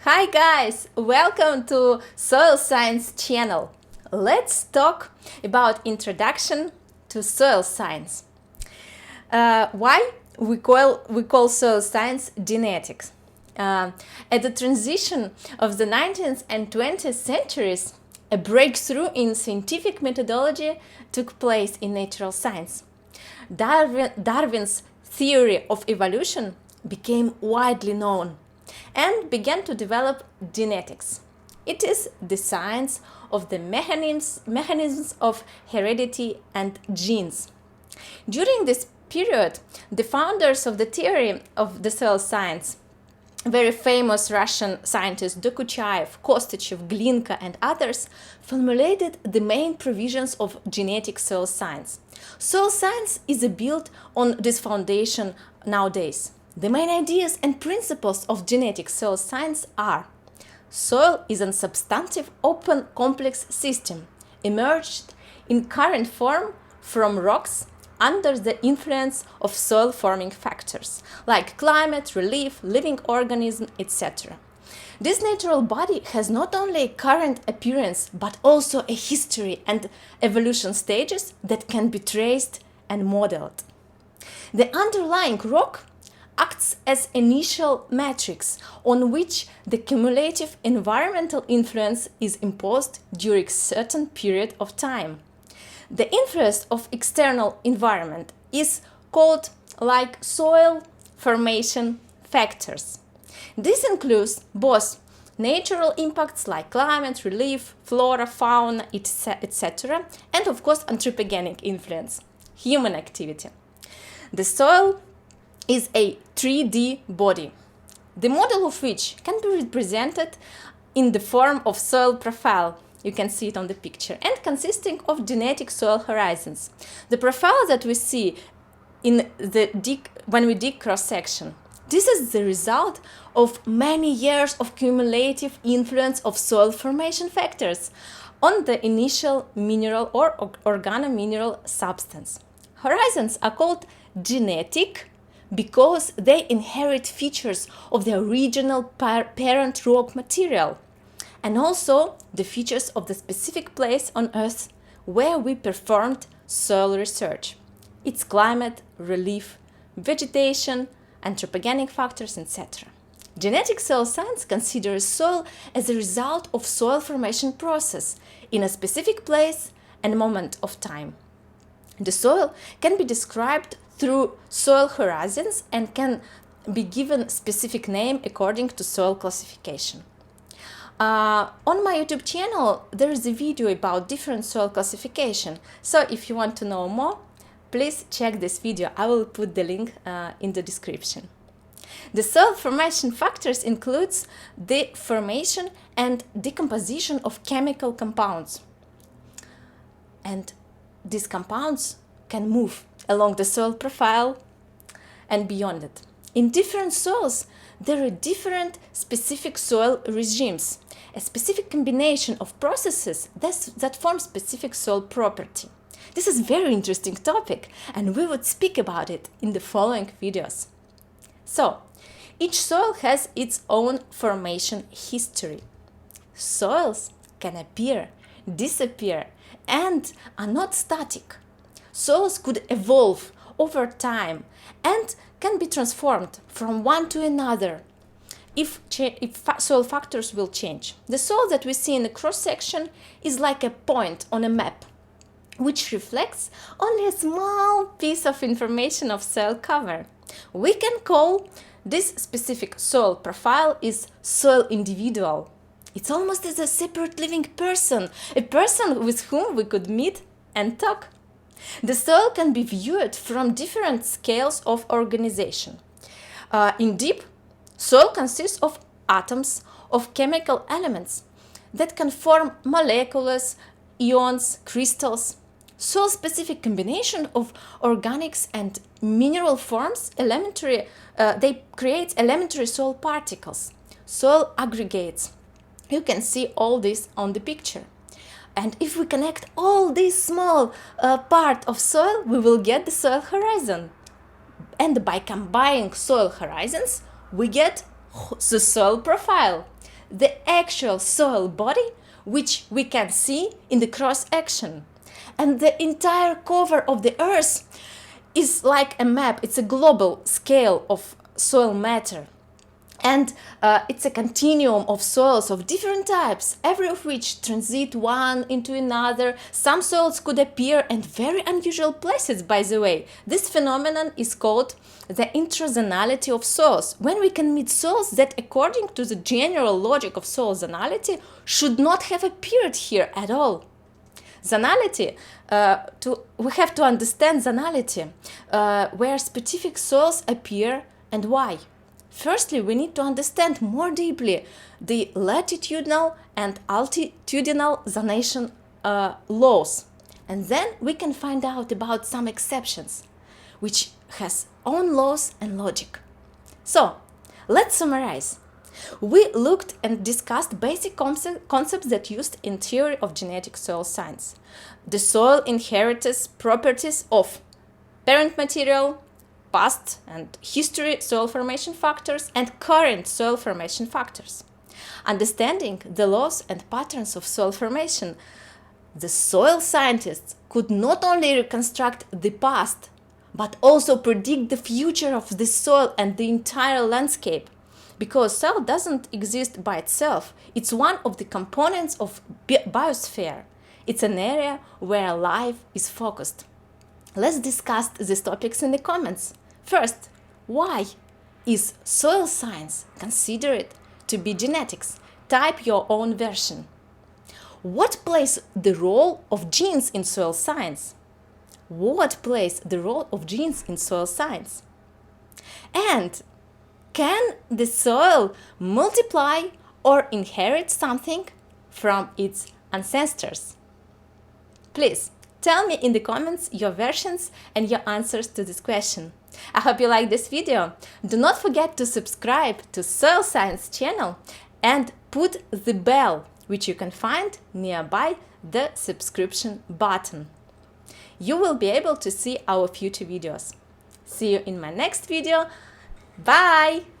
Hi guys, welcome to Soil Science channel. Let's talk about introduction to soil science. Why we call soil science genetics? At the transition of the 19th and 20th centuries, a breakthrough in scientific methodology took place in natural science. Darwin's theory of evolution became widely known and began to develop genetics. It is the science of the mechanisms of heredity and genes. During this period, the founders of the theory of the soil science, very famous Russian scientists Dokuchaev, Kostychev, Glinka, and others, formulated the main provisions of genetic soil science. Soil science is built on this foundation nowadays. The main ideas and principles of genetic soil science are: soil is a substantive, open, complex system, emerged in current form from rocks under the influence of soil-forming factors, like climate, relief, living organism, etc. This natural body has not only a current appearance, but also a history and evolution stages that can be traced and modeled. The underlying rock acts as initial matrix on which the cumulative environmental influence is imposed during a certain period of time. The influence of external environment is called like soil formation factors. This includes both natural impacts like climate, relief, flora, fauna, etc., and of course anthropogenic influence, human activity. The soil is a 3D body, the model of which can be represented in the form of soil profile. You can see it on the picture, and consisting of genetic soil horizons. The profile that we see when we dig cross-section. This is the result of many years of cumulative influence of soil formation factors on the initial mineral or organomineral substance. Horizons are called genetic because they inherit features of the original parent rock material, and also the features of the specific place on Earth where we performed soil research, its climate, relief, vegetation, anthropogenic factors, etc. Genetic soil science considers soil as a result of soil formation process in a specific place and moment of time. The soil can be described through soil horizons and can be given specific name according to soil classification. On my YouTube channel, there is a video about different soil classification. So if you want to know more, please check this video. I will put the link in the description. The soil formation factors includes the formation and decomposition of chemical compounds. And these compounds can move along the soil profile and beyond it. In different soils, there are different specific soil regimes, a specific combination of processes that form specific soil property. This is a very interesting topic, and we would speak about it in the following videos. So, each soil has its own formation history. Soils can appear, disappear, and are not static. Soils could evolve over time and can be transformed from one to another if soil factors will change. The soil that we see in the cross-section is like a point on a map, which reflects only a small piece of information of soil cover. We can call this specific soil profile is soil individual. It's almost as a separate living person, a person with whom we could meet and talk. The soil can be viewed from different scales of organization. In deep, soil consists of atoms of chemical elements that can form molecules, ions, crystals. Soil-specific combination of organics and mineral forms they create elementary soil particles, soil aggregates. You can see all this on the picture. And if we connect all these small part of soil, we will get the soil horizon. And by combining soil horizons, we get the soil profile. the actual soil body, which we can see in the cross-section. And the entire cover of the Earth is like a map. It's a global scale of soil matter. And it's a continuum of soils of different types, every of which transit one into another. Some soils could appear in very unusual places, by the way. This phenomenon is called the intrazonality of soils, when we can meet soils that, according to the general logic of soil zonality, should not have appeared here at all. Zonality, we have to understand zonality, where specific soils appear and why. Firstly, we need to understand more deeply the latitudinal and altitudinal zonation laws. And then we can find out about some exceptions, which has own laws and logic. So, let's summarize. We looked and discussed basic concepts that used in theory of genetic soil science. The soil inherits properties of parent material, past and history soil formation factors, and current soil formation factors. Understanding the laws and patterns of soil formation, the soil scientists could not only reconstruct the past, but also predict the future of the soil and the entire landscape. Because soil doesn't exist by itself, it's one of the components of biosphere. It's an area where life is focused. Let's discuss these topics in the comments. First, why is soil science considered to be genetics? Type your own version. What plays the role of genes in soil science? What plays the role of genes in soil science? And can the soil multiply or inherit something from its ancestors? Please tell me in the comments your versions and your answers to this question. I hope you like this video. Do not forget to subscribe to Soil Science channel and put the bell, which you can find nearby the subscription button. You will be able to see our future videos. See you in my next video. Bye!